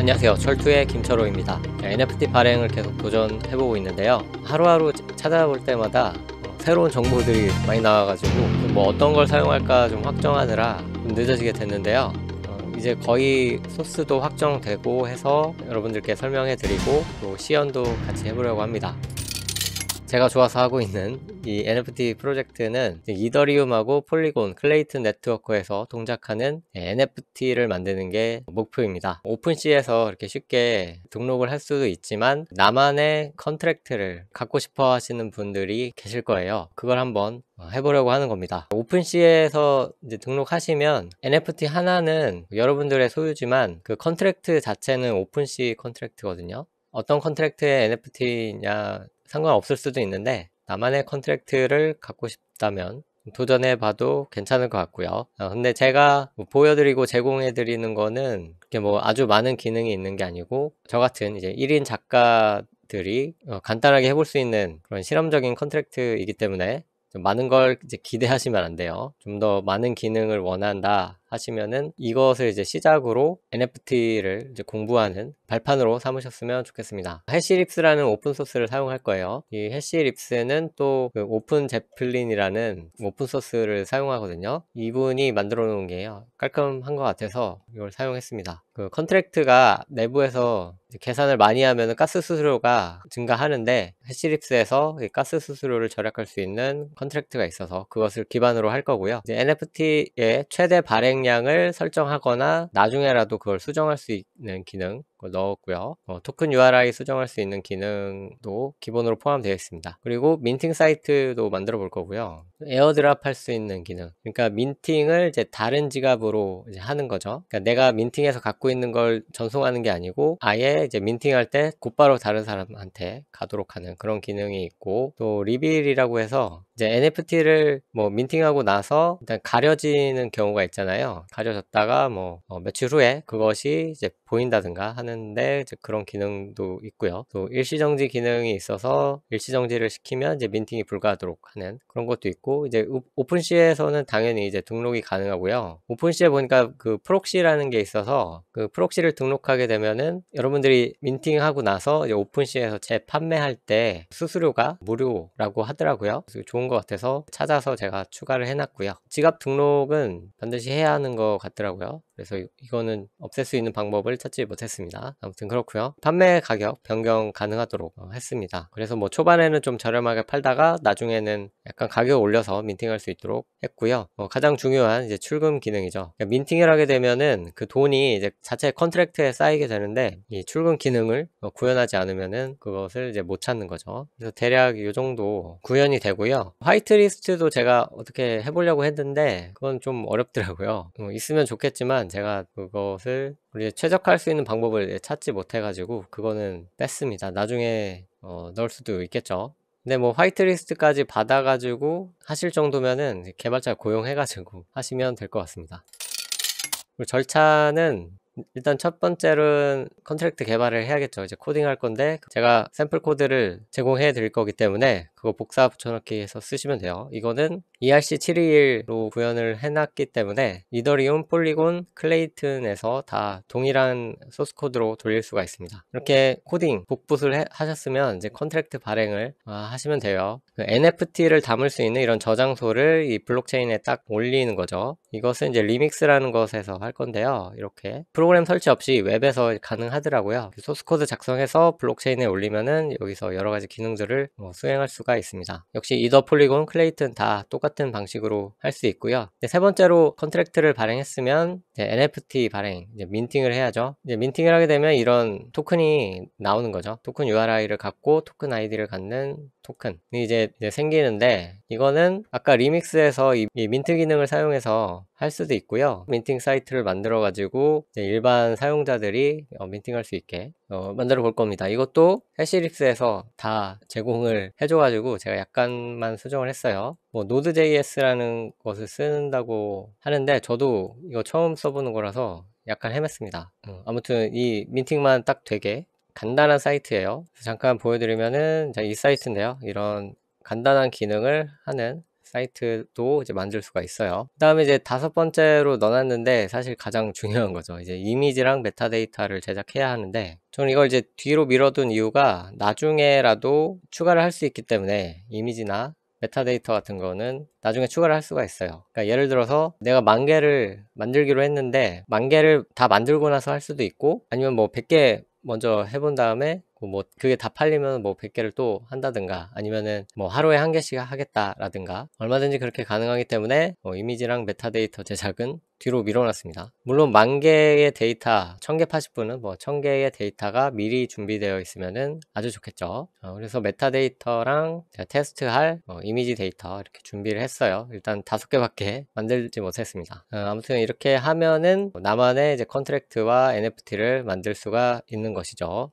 안녕하세요. 철투의 김철호입니다. NFT 발행을 계속 도전해보고 있는데요. 하루하루 찾아볼 때마다 새로운 정보들이 많이 나와가지고 뭐 어떤 걸 사용할까 좀 확정하느라 좀 늦어지게 됐는데요. 이제 거의 소스도 확정되고 해서 여러분들께 설명해드리고 또 시연도 같이 해보려고 합니다. 제가 좋아서 하고 있는 이 NFT 프로젝트는 이더리움하고 폴리곤, 클레이튼 네트워크에서 동작하는 NFT를 만드는 게 목표입니다. 오픈시에서 이렇게 쉽게 등록을 할 수도 있지만 나만의 컨트랙트를 갖고 싶어 하시는 분들이 계실 거예요. 그걸 한번 해보려고 하는 겁니다. 오픈시에서 이제 등록하시면 NFT 하나는 여러분들의 소유지만 그 컨트랙트 자체는 오픈시 컨트랙트거든요. 어떤 컨트랙트의 NFT냐 상관없을 수도 있는데 나만의 컨트랙트를 갖고 싶다면 도전해 봐도 괜찮을 것 같고요. 근데 제가 보여드리고 제공해 드리는 거는 그렇게 뭐 아주 많은 기능이 있는 게 아니고 저 같은 이제 1인 작가들이 간단하게 해볼 수 있는 그런 실험적인 컨트랙트이기 때문에 좀 많은 걸 이제 기대하시면 안 돼요. 좀 더 많은 기능을 원한다 하시면은 이것을 이제 시작으로 NFT를 이제 공부하는 발판으로 삼으셨으면 좋겠습니다. 해시립스라는 오픈소스를 사용할 거예요. 이 해시립스는 또 그 오픈 제플린이라는 오픈소스를 사용하거든요. 이분이 만들어 놓은 게요. 깔끔한 것 같아서 이걸 사용했습니다. 그 컨트랙트가 내부에서 계산을 많이 하면 가스 수수료가 증가하는데 해시립스에서 가스 수수료를 절약할 수 있는 컨트랙트가 있어서 그것을 기반으로 할 거고요. 이제 NFT의 최대 발행량을 설정하거나 나중에라도 그걸 수정할 수 있는 기능 넣었고요. 토큰 URI 수정할 수 있는 기능도 기본으로 포함되어 있습니다. 그리고 민팅 사이트도 만들어 볼 거고요. 에어드랍 할 수 있는 기능. 그러니까 민팅을 이제 다른 지갑으로 이제 하는 거죠. 그러니까 내가 민팅해서 갖고 있는 걸 전송하는 게 아니고 아예 이제 민팅할 때 곧바로 다른 사람한테 가도록 하는 그런 기능이 있고, 또 리빌이라고 해서 이제 NFT를 뭐 민팅하고 나서 일단 가려지는 경우가 있잖아요. 가려졌다가 뭐 며칠 후에 그것이 이제 보인다든가 하는데 이제 그런 기능도 있고요. 또 일시정지 기능이 있어서 일시정지를 시키면 이제 민팅이 불가하도록 하는 그런 것도 있고, 이제 오픈시에서는 당연히 이제 등록이 가능하고요. 오픈시에 보니까 그 프록시라는 게 있어서 그 프록시를 등록하게 되면은 여러분들이 민팅하고 나서 이제 오픈시에서 재판매할 때 수수료가 무료라고 하더라고요. 그래서 좋은 것 같아서 찾아서 제가 추가를 해놨고요. 지갑 등록은 반드시 해야 하는 것 같더라고요. 그래서 이거는 없앨 수 있는 방법을 찾지 못했습니다. 아무튼 그렇고요. 판매 가격 변경 가능하도록 했습니다. 그래서 뭐 초반에는 좀 저렴하게 팔다가 나중에는 약간 가격 올려서 민팅할 수 있도록 했고요. 가장 중요한 이제 출금 기능이죠. 그러니까 민팅을 하게 되면은 그 돈이 이제 자체 컨트랙트에 쌓이게 되는데 이 출금 기능을 구현하지 않으면은 그것을 이제 못 찾는 거죠. 그래서 대략 이 정도 구현이 되고요. 화이트리스트도 제가 어떻게 해보려고 했는데 그건 좀 어렵더라고요. 있으면 좋겠지만 제가 그것을 우리 최적화할 수 있는 방법을 찾지 못해가지고 그거는 뺐습니다. 나중에 넣을 수도 있겠죠. 근데 뭐 화이트리스트까지 받아가지고 하실 정도면은 개발자 고용해가지고 하시면 될 것 같습니다. 그리고 절차는 일단 첫 번째로는 컨트랙트 개발을 해야겠죠. 이제 코딩할 건데 제가 샘플 코드를 제공해 드릴 거기 때문에 그거 복사 붙여넣기 해서 쓰시면 돼요. 이거는 ERC721로 구현을 해놨기 때문에 이더리움, 폴리곤, 클레이튼에서 다 동일한 소스 코드로 돌릴 수가 있습니다. 이렇게 코딩 복붙을 하셨으면 이제 컨트랙트 발행을 하시면 돼요. 그 NFT를 담을 수 있는 이런 저장소를 이 블록체인에 딱 올리는 거죠. 이것은 이제 리믹스라는 것에서 할 건데요. 이렇게 프로그램 설치 없이 웹에서 가능하더라고요. 소스 코드 작성해서 블록체인에 올리면은 여기서 여러 가지 기능들을 수행할 수가 있습니다. 역시 이더, 폴리곤, 클레이튼 다 똑같은 방식으로 할 수 있고요. 세 번째로 컨트랙트를 발행했으면 이제 NFT 발행, 이제 민팅을 해야죠. 이제 민팅을 하게 되면 이런 토큰이 나오는 거죠. 토큰 URI를 갖고 토큰 아이디를 갖는 토큰이 이제 생기는데, 이거는 아까 리믹스에서 이 민트 기능을 사용해서 할 수도 있고요. 민팅 사이트를 만들어 가지고 일반 사용자들이 민팅할 수 있게 만들어 볼 겁니다. 이것도 해시립스에서 다 제공을 해줘 가지고 제가 약간만 수정을 했어요. 뭐 Node.js라는 것을 쓴다고 하는데 저도 이거 처음 써보는 거라서 약간 헤맸습니다. 아무튼 이 민팅만 딱 되게 간단한 사이트예요. 잠깐 보여드리면은 이 사이트인데요. 이런 간단한 기능을 하는 사이트도 이제 만들 수가 있어요. 그 다음에 이제 5번째로 넣어놨는데 사실 가장 중요한 거죠. 이제 이미지랑 메타데이터를 제작해야 하는데, 저는 이걸 이제 뒤로 미뤄둔 이유가 나중에라도 추가를 할 수 있기 때문에, 이미지나 메타데이터 같은 거는 나중에 추가를 할 수가 있어요. 그러니까 예를 들어서 내가 10,000개를 만들기로 했는데 10,000개를 다 만들고 나서 할 수도 있고, 아니면 뭐 100개 먼저 해본 다음에 뭐 그게 다 팔리면 뭐 100개를 또 한다든가, 아니면은 뭐 하루에 1개씩 하겠다라든가, 얼마든지 그렇게 가능하기 때문에 이미지랑 메타데이터 제작은 뒤로 밀어놨습니다. 물론 10,000개의 데이터, 1,000개 파실 분은 뭐 1,000개의 데이터가 미리 준비되어 있으면은 아주 좋겠죠. 그래서 메타데이터랑 제가 테스트할 이미지 데이터 이렇게 준비를 했어요. 일단 5개밖에 만들지 못했습니다. 아무튼 이렇게 하면은 나만의 이제 컨트랙트와 NFT를 만들 수가 있는 것이죠.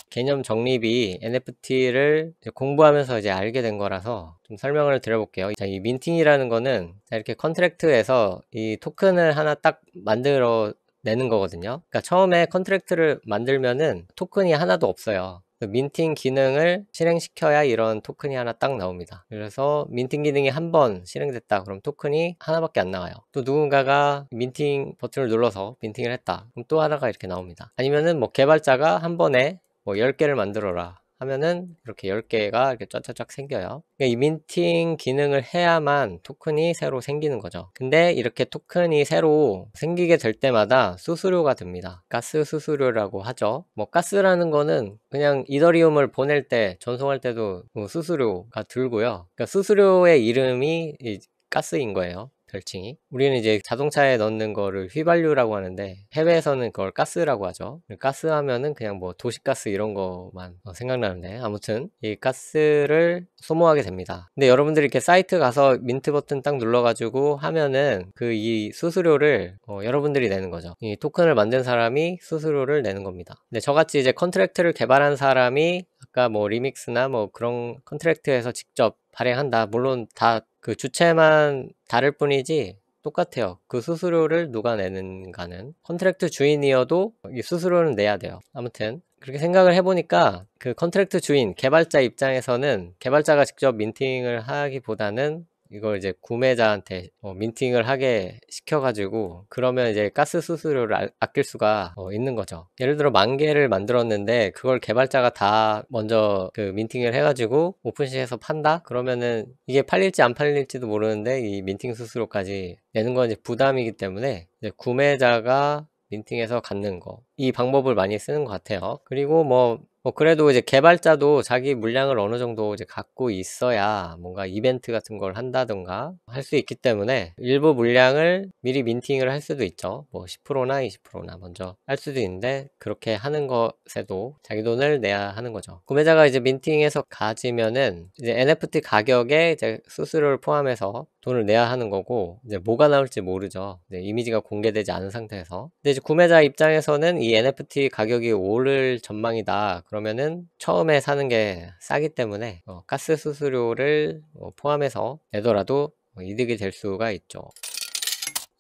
개념 정립이 NFT를 공부하면서 이제 알게 된 거라서 좀 설명을 드려볼게요. 자, 이 민팅이라는 거는 이렇게 컨트랙트에서 이 토큰을 하나 딱 만들어 내는 거거든요. 그러니까 처음에 컨트랙트를 만들면은 토큰이 하나도 없어요. 민팅 기능을 실행시켜야 이런 토큰이 하나 딱 나옵니다. 그래서 민팅 기능이 한 번 실행됐다 그럼 토큰이 하나밖에 안 나와요. 또 누군가가 민팅 버튼을 눌러서 민팅을 했다 그럼 또 하나가 이렇게 나옵니다. 아니면은 뭐 개발자가 한 번에 뭐 10개를 만들어라 하면은 이렇게 10개가 이렇게 쫙쫙쫙 생겨요. 그러니까 이 민팅 기능을 해야만 토큰이 새로 생기는 거죠. 근데 이렇게 토큰이 새로 생기게 될 때마다 수수료가 듭니다. 가스 수수료라고 하죠. 뭐 가스라는 거는 그냥 이더리움을 보낼 때, 전송할 때도 수수료가 들고요. 그러니까 수수료의 이름이 이 가스인 거예요. 별칭이. 우리는 이제 자동차에 넣는 거를 휘발유라고 하는데 해외에서는 그걸 가스라고 하죠. 가스 하면은 그냥 뭐 도시가스 이런 거만 생각나는데, 아무튼 이 가스를 소모하게 됩니다. 근데 여러분들이 이렇게 사이트 가서 민트 버튼 딱 눌러가지고 하면은 그 이 수수료를 여러분들이 내는 거죠. 이 토큰을 만든 사람이 수수료를 내는 겁니다. 근데 저같이 이제 컨트랙트를 개발한 사람이 아까 뭐 리믹스나 뭐 그런 컨트랙트에서 직접 발행한다. 물론 다 그 주체만 다를 뿐이지 똑같아요. 그 수수료를 누가 내는가는 컨트랙트 주인이어도 이 수수료는 내야 돼요. 아무튼 그렇게 생각을 해보니까 그 컨트랙트 주인, 개발자 입장에서는 개발자가 직접 민팅을 하기보다는 이걸 이제 구매자한테 민팅을 하게 시켜가지고, 그러면 이제 가스 수수료를 아낄 수가 있는 거죠. 예를 들어 10,000개를 만들었는데 그걸 개발자가 다 먼저 그 민팅을 해가지고 오픈시에서 판다? 그러면은 이게 팔릴지 안 팔릴지도 모르는데 이 민팅 수수료까지 내는 건 이제 부담이기 때문에 이제 구매자가 민팅해서 갖는 거, 이 방법을 많이 쓰는 것 같아요. 그리고 뭐 그래도 이제 개발자도 자기 물량을 어느 정도 이제 갖고 있어야 뭔가 이벤트 같은 걸 한다던가 할 수 있기 때문에 일부 물량을 미리 민팅을 할 수도 있죠. 뭐 10%나 20%나 먼저 할 수도 있는데, 그렇게 하는 것에도 자기 돈을 내야 하는 거죠. 구매자가 이제 민팅해서 가지면은 이제 NFT 가격에 이제 수수료를 포함해서 돈을 내야 하는 거고, 이제 뭐가 나올지 모르죠. 이미지가 공개되지 않은 상태에서. 근데 이제 구매자 입장에서는 이 NFT 가격이 오를 전망이다 그러면은 처음에 사는 게 싸기 때문에 가스 수수료를 포함해서 내더라도 이득이 될 수가 있죠.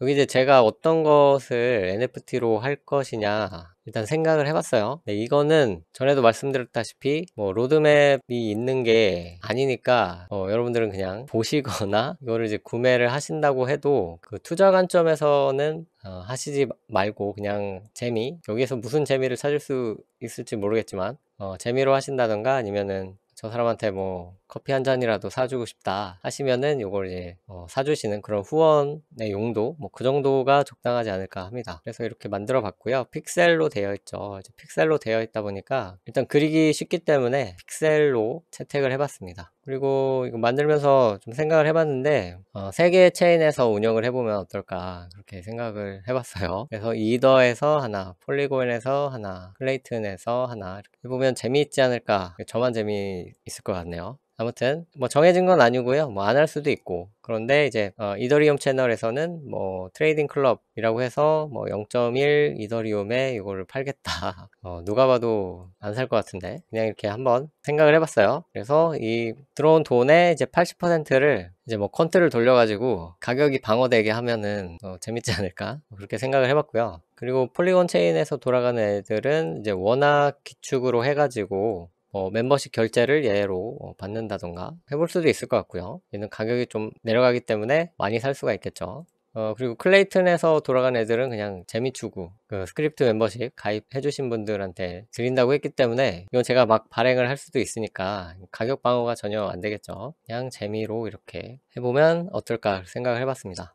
여기 이제 제가 어떤 것을 NFT로 할 것이냐 일단 생각을 해봤어요. 네, 이거는 전에도 말씀드렸다시피 뭐 로드맵이 있는 게 아니니까 여러분들은 그냥 보시거나 이거를 이제 구매를 하신다고 해도 그 투자 관점에서는 하시지 말고 그냥 재미, 여기에서 무슨 재미를 찾을 수 있을지 모르겠지만 재미로 하신다던가, 아니면은 저 사람한테 뭐 커피 한 잔이라도 사주고 싶다 하시면은 요걸 이제 사주시는 그런 후원의 용도, 뭐 그 정도가 적당하지 않을까 합니다. 그래서 이렇게 만들어 봤고요. 픽셀로 되어 있죠. 이제 픽셀로 되어 있다 보니까 일단 그리기 쉽기 때문에 픽셀로 채택을 해봤습니다. 그리고 이거 만들면서 좀 생각을 해봤는데 3개의 체인에서 운영을 해보면 어떨까 그렇게 생각을 해봤어요. 그래서 이더에서 하나, 폴리곤에서 하나, 클레이튼에서 하나, 이렇게 해보면 재미있지 않을까. 저만 재미있을 것 같네요. 아무튼 뭐 정해진 건 아니고요. 뭐 안 할 수도 있고. 그런데 이제 이더리움 채널에서는 뭐 트레이딩 클럽이라고 해서 뭐 0.1 이더리움에 이거를 팔겠다. 누가 봐도 안 살 것 같은데 그냥 이렇게 한번 생각을 해봤어요. 그래서 이 들어온 돈의 이제 80%를 이제 뭐 퀀트를 돌려가지고 가격이 방어되게 하면은 재밌지 않을까 그렇게 생각을 해봤고요. 그리고 폴리곤 체인에서 돌아가는 애들은 이제 워낙 기축으로 해가지고 멤버십 결제를 얘로 받는다던가 해볼 수도 있을 것 같고요. 얘는 가격이 좀 내려가기 때문에 많이 살 수가 있겠죠. 그리고 클레이튼에서 돌아간 애들은 그냥 재미추구 그 스크립트 멤버십 가입해주신 분들한테 드린다고 했기 때문에 이건 제가 막 발행을 할 수도 있으니까 가격 방어가 전혀 안 되겠죠. 그냥 재미로 이렇게 해보면 어떨까 생각을 해봤습니다.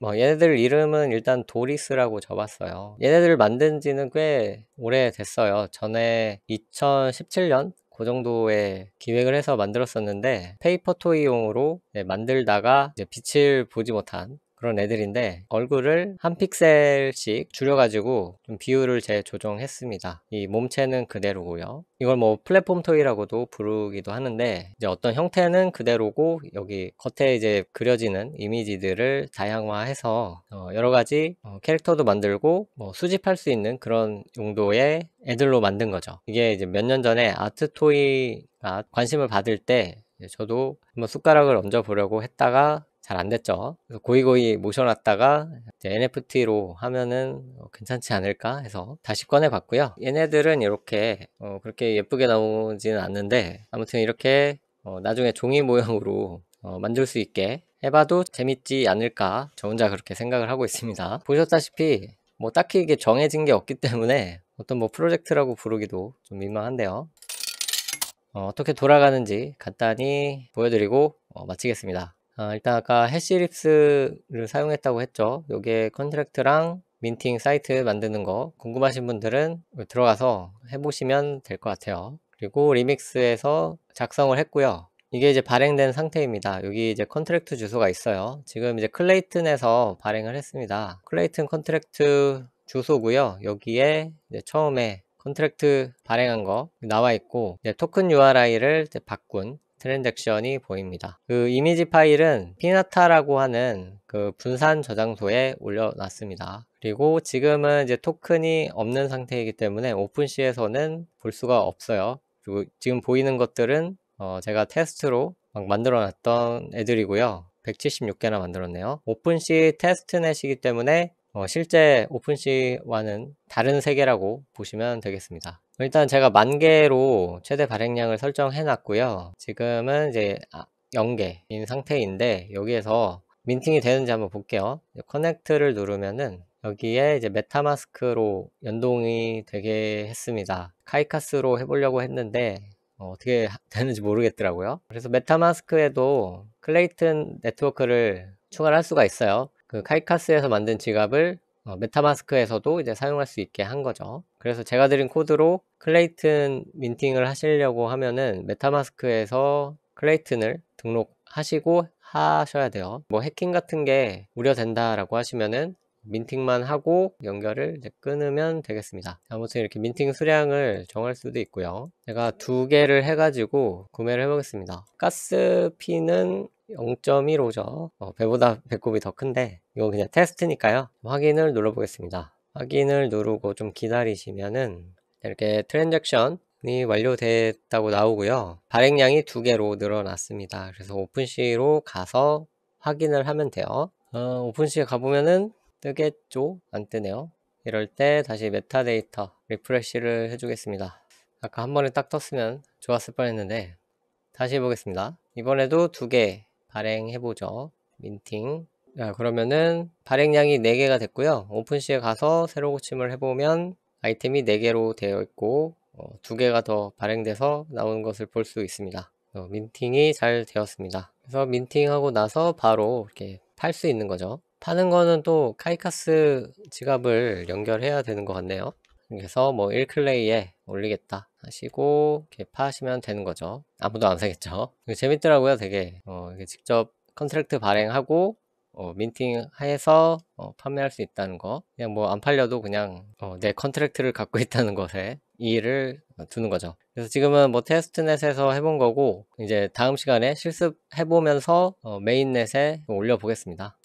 얘네들 이름은 일단 도리스라고 적었어요. 얘네들을 만든 지는 꽤 오래됐어요. 전에 2017년 그 정도에 기획을 해서 만들었었는데 페이퍼 토이용으로 만들다가 이제 빛을 보지 못한 그런 애들인데 얼굴을 한 픽셀씩 줄여가지고 좀 비율을 재조정했습니다. 이 몸체는 그대로고요. 이걸 플랫폼 토이라고도 부르기도 하는데 이제 어떤 형태는 그대로고 여기 겉에 이제 그려지는 이미지들을 다양화해서 여러 가지 캐릭터도 만들고 수집할 수 있는 그런 용도의 애들로 만든 거죠. 이게 이제 몇 년 전에 아트 토이가 관심을 받을 때 저도 한번 숟가락을 얹어 보려고 했다가 잘 안 됐죠. 그래서 고이고이 모셔놨다가 NFT로 하면은 괜찮지 않을까 해서 다시 꺼내 봤고요. 얘네들은 이렇게 그렇게 예쁘게 나오지는 않는데 아무튼 이렇게 나중에 종이 모형으로 만들 수 있게 해봐도 재밌지 않을까 저 혼자 그렇게 생각을 하고 있습니다. 보셨다시피 딱히 이게 정해진 게 없기 때문에 어떤 프로젝트라고 부르기도 좀 민망한데요. 어떻게 돌아가는지 간단히 보여드리고 마치겠습니다. 일단 아까 해시립스를 사용했다고 했죠. 요게 컨트랙트랑 민팅 사이트 만드는 거 궁금하신 분들은 들어가서 해보시면 될 것 같아요. 그리고 리믹스에서 작성을 했고요. 이게 이제 발행된 상태입니다. 여기 이제 컨트랙트 주소가 있어요. 지금 이제 클레이튼에서 발행을 했습니다. 클레이튼 컨트랙트 주소고요. 여기에 이제 처음에 컨트랙트 발행한 거 나와 있고 토큰 URI를 바꾼 트랜잭션이 보입니다. 그 이미지 파일은 피나타라고 하는 그 분산 저장소에 올려놨습니다. 그리고 지금은 이제 토큰이 없는 상태이기 때문에 오픈시에서는 볼 수가 없어요. 그리고 지금 보이는 것들은 제가 테스트로 막 만들어 놨던 애들이고요. 176개나 만들었네요. 오픈시 테스트넷이기 때문에 실제 오픈시와는 다른 세계라고 보시면 되겠습니다. 일단 제가 10,000개로 최대 발행량을 설정해 놨고요. 지금은 이제 0개인 상태인데 여기에서 민팅이 되는지 한번 볼게요. 커넥트를 누르면은 여기에 이제 메타마스크로 연동이 되게 했습니다. 카이카스로 해보려고 했는데 어떻게 되는지 모르겠더라고요. 그래서 메타마스크에도 클레이튼 네트워크를 추가를 할 수가 있어요. 그 카이카스에서 만든 지갑을 메타마스크에서도 이제 사용할 수 있게 한 거죠. 그래서 제가 드린 코드로 클레이튼 민팅을 하시려고 하면은 메타마스크에서 클레이튼을 등록하시고 하셔야 돼요. 해킹 같은 게 우려된다라고 하시면은 민팅만 하고 연결을 이제 끊으면 되겠습니다. 아무튼 이렇게 민팅 수량을 정할 수도 있고요. 제가 2개를 해가지고 구매를 해보겠습니다. 가스피는 0.15죠. 배보다 배꼽이 더 큰데 이거 그냥 테스트니까요. 확인을 눌러보겠습니다. 확인을 누르고 좀 기다리시면은 이렇게 트랜잭션이 완료됐다고 나오고요. 발행량이 2개로 늘어났습니다. 그래서 오픈시로 가서 확인을 하면 돼요. 오픈시에 가보면은 뜨겠죠? 안 뜨네요. 이럴 때 다시 메타데이터 리프레시를 해주겠습니다. 아까 한 번에 딱 떴으면 좋았을 뻔했는데 다시 해보겠습니다. 이번에도 2개 발행해보죠. 민팅. 그러면은 발행량이 4개가 됐고요. 오픈시에 가서 새로 고침을 해보면 아이템이 4개로 되어 있고 2개가 더 발행돼서 나오는 것을 볼 수 있습니다. 민팅이 잘 되었습니다. 그래서 민팅하고 나서 바로 이렇게 팔 수 있는 거죠. 파는 거는 또 카이카스 지갑을 연결해야 되는 것 같네요. 그래서 1클레이에 올리겠다 하시고 이렇게 파시면 되는 거죠. 아무도 안 사겠죠. 재밌더라고요. 되게 직접 컨트랙트 발행하고 민팅해서 판매할 수 있다는 거. 그냥 안 팔려도 그냥 내 컨트랙트를 갖고 있다는 것에 이의를 두는 거죠. 그래서 지금은 테스트넷에서 해본 거고 이제 다음 시간에 실습해보면서 메인넷에 올려보겠습니다.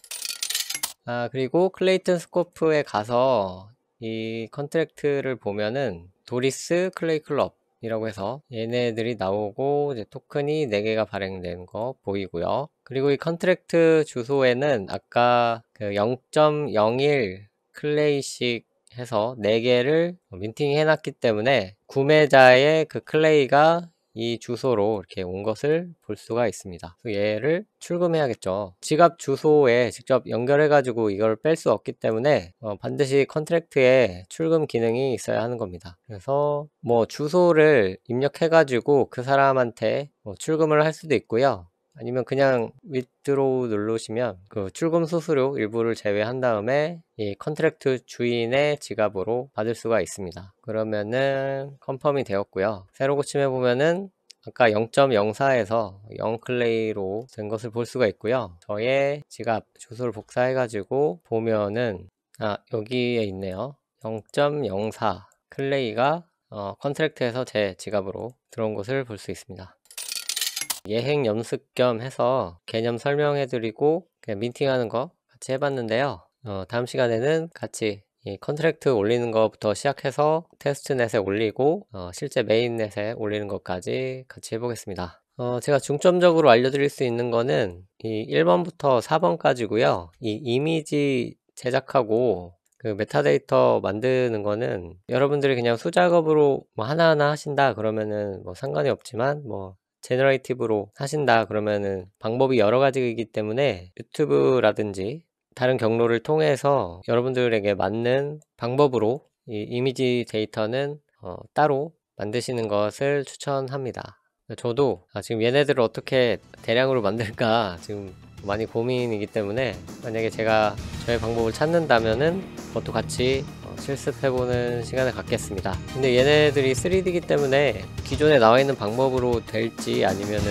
그리고 클레이튼 스코프에 가서 이 컨트랙트를 보면은 도리스 클레이 클럽 이라고 해서 얘네들이 나오고 이제 토큰이 4개가 발행된 거 보이고요. 그리고 이 컨트랙트 주소에는 아까 그 0.01 클레이씩 해서 4개를 민팅 해놨기 때문에 구매자의 그 클레이가 이 주소로 이렇게 온 것을 볼 수가 있습니다. 얘를 출금해야겠죠. 지갑 주소에 직접 연결해 가지고 이걸 뺄 수 없기 때문에 반드시 컨트랙트에 출금 기능이 있어야 하는 겁니다. 그래서 뭐 주소를 입력해 가지고 그 사람한테 출금을 할 수도 있고요. 아니면 그냥 withdraw 누르시면 그 출금 수수료 일부를 제외한 다음에 이 컨트랙트 주인의 지갑으로 받을 수가 있습니다. 그러면은 컨펌이 되었고요. 새로 고침해 보면은 아까 0.04에서 0클레이로 된 것을 볼 수가 있고요. 저의 지갑 주소를 복사해 가지고 보면은 여기에 있네요. 0.04 클레이가 컨트랙트에서 제 지갑으로 들어온 것을 볼 수 있습니다. 예행 연습 겸 해서 개념 설명해 드리고 그냥 민팅하는 거 같이 해봤는데요. 다음 시간에는 같이 이 컨트랙트 올리는 것부터 시작해서 테스트넷에 올리고 실제 메인넷에 올리는 것까지 같이 해보겠습니다. 제가 중점적으로 알려드릴 수 있는 거는 이 1번부터 4번까지고요. 이 이미지 제작하고 그 메타데이터 만드는 거는 여러분들이 그냥 수작업으로 뭐 하나하나 하신다 그러면은 뭐 상관이 없지만 뭐 제너레이티브로 하신다 그러면은 방법이 여러 가지이기 때문에 유튜브라든지 다른 경로를 통해서 여러분들에게 맞는 방법으로 이 이미지 데이터는 따로 만드시는 것을 추천합니다. 저도 지금 얘네들을 어떻게 대량으로 만들까 지금 많이 고민이기 때문에 만약에 제가 저의 방법을 찾는다면은 그것도 같이 실습해보는 시간을 갖겠습니다. 근데 얘네들이 3D이기 때문에 기존에 나와 있는 방법으로 될지 아니면은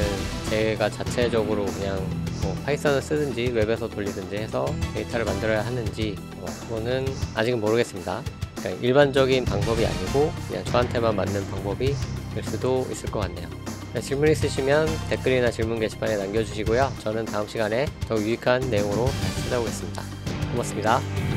제가 자체적으로 그냥 뭐 파이썬을 쓰든지 웹에서 돌리든지 해서 데이터를 만들어야 하는지 그거는 아직은 모르겠습니다. 그러니까 일반적인 방법이 아니고 그냥 저한테만 맞는 방법이 될 수도 있을 것 같네요. 질문 있으시면 댓글이나 질문 게시판에 남겨주시고요. 저는 다음 시간에 더 유익한 내용으로 다시 찾아오겠습니다. 고맙습니다.